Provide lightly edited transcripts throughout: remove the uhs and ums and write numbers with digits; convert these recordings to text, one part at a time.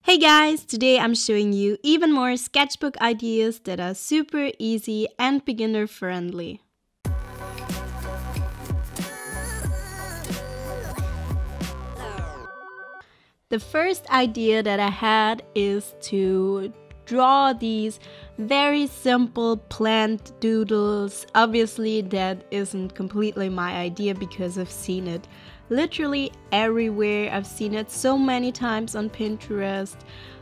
Hey guys, today I'm showing you even more sketchbook ideas that are super easy and beginner friendly. The first idea that I had is to draw these very simple plant doodles. Obviously that isn't completely my idea because I've seen it literally everywhere. I've seen it so many times on Pinterest,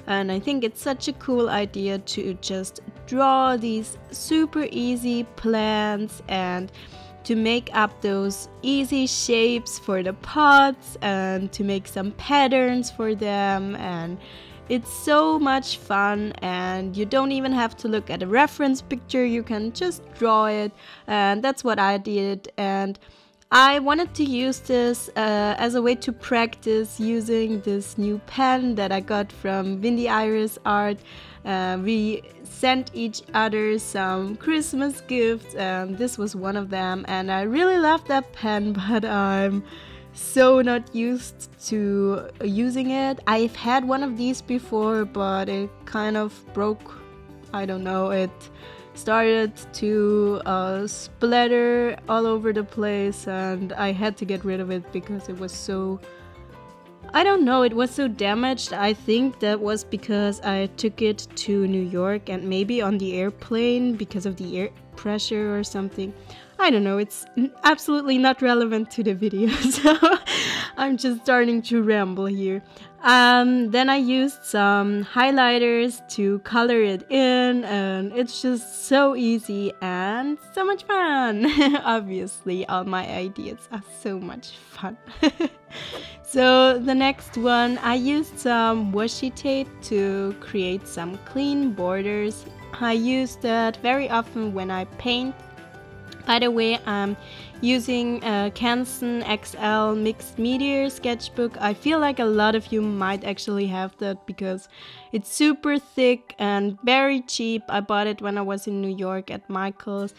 and I think it's such a cool idea to just draw these super easy plants and to make up those easy shapes for the pots and to make some patterns for them. And it's so much fun, and you don't even have to look at a reference picture, you can just draw it, and that's what I did. And I wanted to use this as a way to practice using this new pen that I got from Windy Iris Art. We sent each other some Christmas gifts, and this was one of them, and I really love that pen, but I'm so not used to using it. I've had one of these before, but it kind of broke. I don't know, it started to splatter all over the place, and I had to get rid of it because it was so, I don't know, it was so damaged. I think that was because I took it to New York and maybe on the airplane because of the air pressure or something. I don't know, it's absolutely not relevant to the video, so I'm just starting to ramble here. Then I used some highlighters to color it in, and it's just so easy and so much fun. Obviously, all my ideas are so much fun. So the next one, I used some washi tape to create some clean borders. I use that very often when I paint. By the way, I'm using a Canson XL mixed media sketchbook. I feel like a lot of you might actually have that because it's super thick and very cheap. I bought it when I was in New York at Michael's.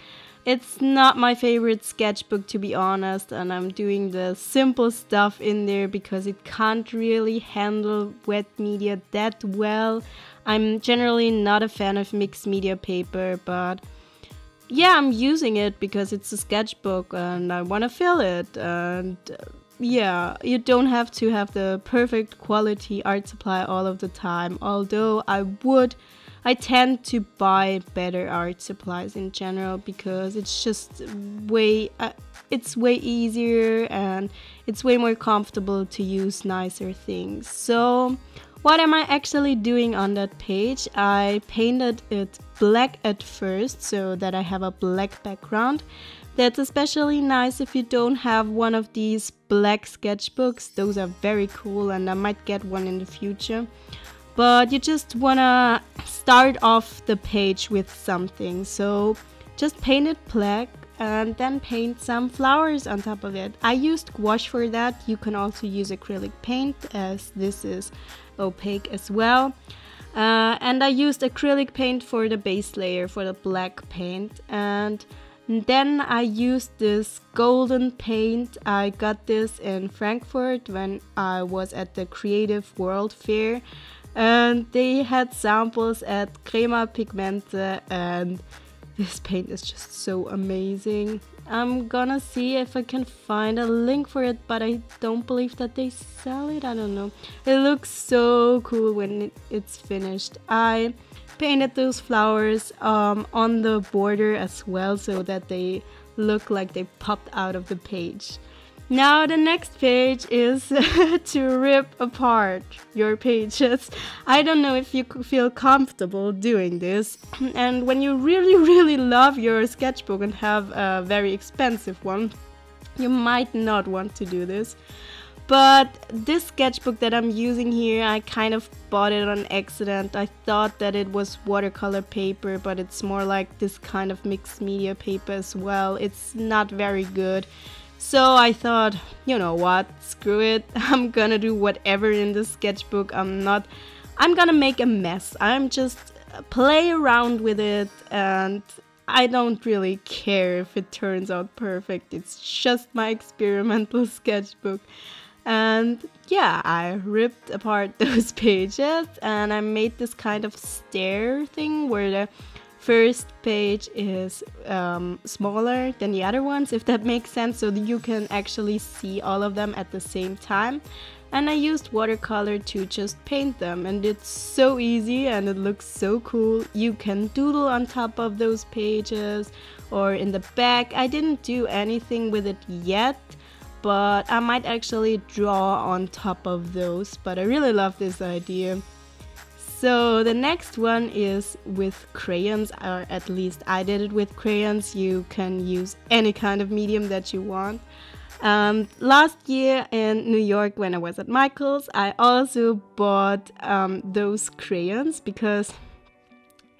It's not my favorite sketchbook, to be honest, and I'm doing the simple stuff in there because it can't really handle wet media that well. I'm generally not a fan of mixed media paper, but yeah, I'm using it because it's a sketchbook and I want to fill it. And yeah, you don't have to have the perfect quality art supply all of the time, although I tend to buy better art supplies in general because it's just it's way easier and it's way more comfortable to use nicer things. So what am I actually doing on that page? I painted it black at first so that I have a black background. That's especially nice if you don't have one of these black sketchbooks. Those are very cool and I might get one in the future. But you just wanna start off the page with something. So just paint it black and then paint some flowers on top of it. I used gouache for that. You can also use acrylic paint as this is opaque as well. And I used acrylic paint for the base layer, for the black paint. And then I used this golden paint. I got this in Frankfurt when I was at the Creative World Fair. And they had samples at Crema Pigmente, and this paint is just so amazing. I'm gonna see if I can find a link for it, but I don't believe that they sell it. I don't know. It looks so cool when it's finished. I painted those flowers on the border as well so that they look like they popped out of the page. Now the next page is to rip apart your pages. I don't know if you feel comfortable doing this, and when you really love your sketchbook and have a very expensive one, you might not want to do this. But this sketchbook that I'm using here, I kind of bought it on accident. I thought that it was watercolor paper, but it's more like this kind of mixed media paper as well. It's not very good. So I thought, you know what, screw it, I'm gonna do whatever in this sketchbook. I'm gonna make a mess. I'm just play around with it, and I don't really care if it turns out perfect. It's just my experimental sketchbook. And yeah, I ripped apart those pages and I made this kind of stair thing where the first page is smaller than the other ones, if that makes sense, so that you can actually see all of them at the same time. And I used watercolor to just paint them, and it's so easy and it looks so cool. You can doodle on top of those pages or in the back. I didn't do anything with it yet, but I might actually draw on top of those. But I really love this idea. So the next one is with crayons, or at least I did it with crayons. You can use any kind of medium that you want. Last year in New York when I was at Michael's, I also bought those crayons because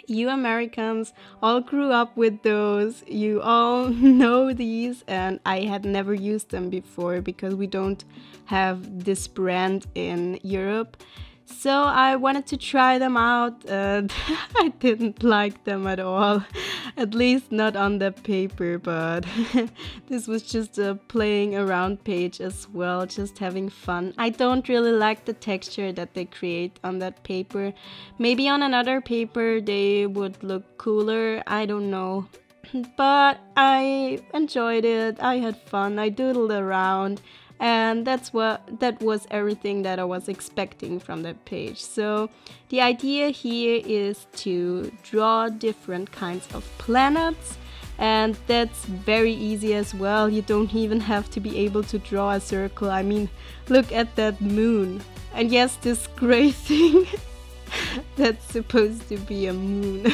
you Americans all grew up with those. You all know these, and I had never used them before because we don't have this brand in Europe. So I wanted to try them out, and I didn't like them at all, at least not on the paper, but this was just a playing around page as well, just having fun. I don't really like the texture that they create on that paper. Maybe on another paper they would look cooler, I don't know. But I enjoyed it, I had fun, I doodled around. And that was everything that I was expecting from that page. So the idea here is to draw different kinds of planets, and that's very easy as well. You don't even have to be able to draw a circle. I mean, look at that moon. And yes, this gray thing that's supposed to be a moon.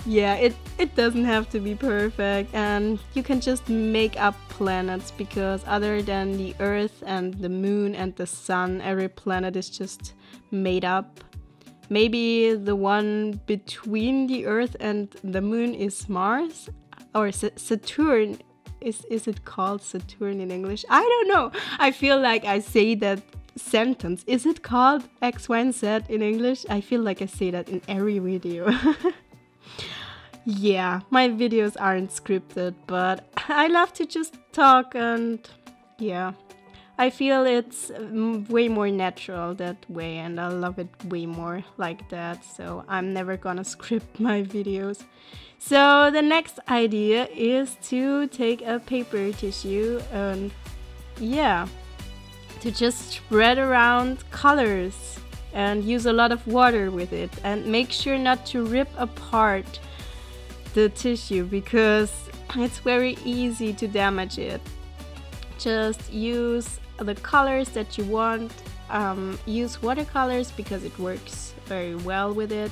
Yeah, it doesn't have to be perfect, and you can just make up planets, because other than the Earth and the Moon and the Sun, every planet is just made up. Maybe the one between the Earth and the Moon is Mars, or Saturn. Is it called Saturn in English? I don't know. I feel like I say that sentence. Is it called X, Y, and Z in English? I feel like I say that in every video. Yeah, my videos aren't scripted, but I love to just talk, and yeah, I feel it's way more natural that way, and I love it way more like that, so I'm never gonna script my videos. So the next idea is to take a paper tissue and yeah, to just spread around colors and use a lot of water with it, and make sure not to rip apart the tissue because it's very easy to damage it. Just use the colors that you want. Use watercolors because it works very well with it,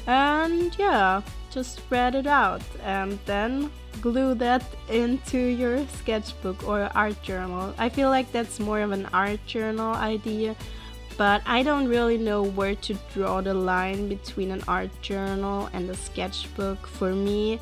and yeah, just spread it out and then glue that into your sketchbook or art journal. I feel like that's more of an art journal idea, but I don't really know where to draw the line between an art journal and a sketchbook. For me,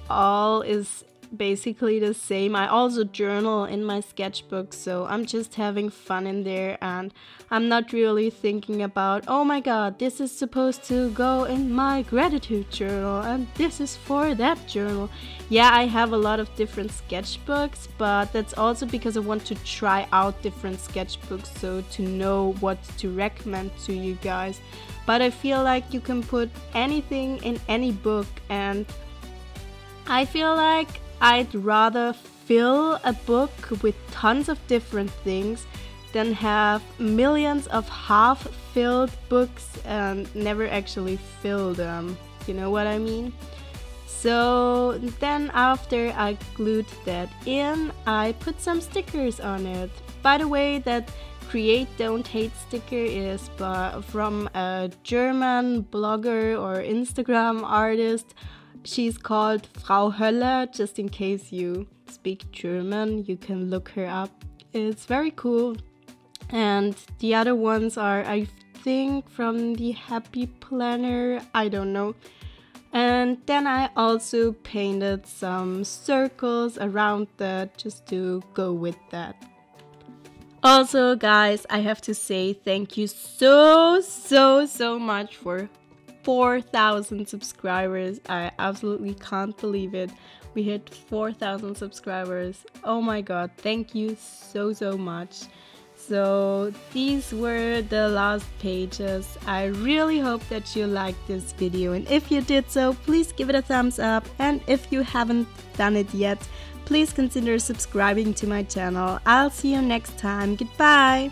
all is basically the same. I also journal in my sketchbook, so I'm just having fun in there, and I'm not really thinking about, oh my god, this is supposed to go in my gratitude journal and this is for that journal. Yeah, I have a lot of different sketchbooks, but that's also because I want to try out different sketchbooks, so to know what to recommend to you guys. But I feel like you can put anything in any book, and I feel like I'd rather fill a book with tons of different things than have millions of half-filled books and never actually fill them. You know what I mean? So then after I glued that in, I put some stickers on it. By the way, that Create Don't Hate sticker is from a German blogger or Instagram artist. She's called Frau Höller. Just in case you speak German, you can look her up. It's very cool. And the other ones are, I think, from the Happy Planner. I don't know. And then I also painted some circles around that just to go with that. Also, guys, I have to say thank you so much for 4,000 subscribers. I absolutely can't believe it. we hit 4,000 subscribers. Oh my god, thank you so much. So these were the last pages. I really hope that you liked this video, and if you did so, please give it a thumbs up, and if you haven't done it yet, please consider subscribing to my channel. I'll see you next time. Goodbye!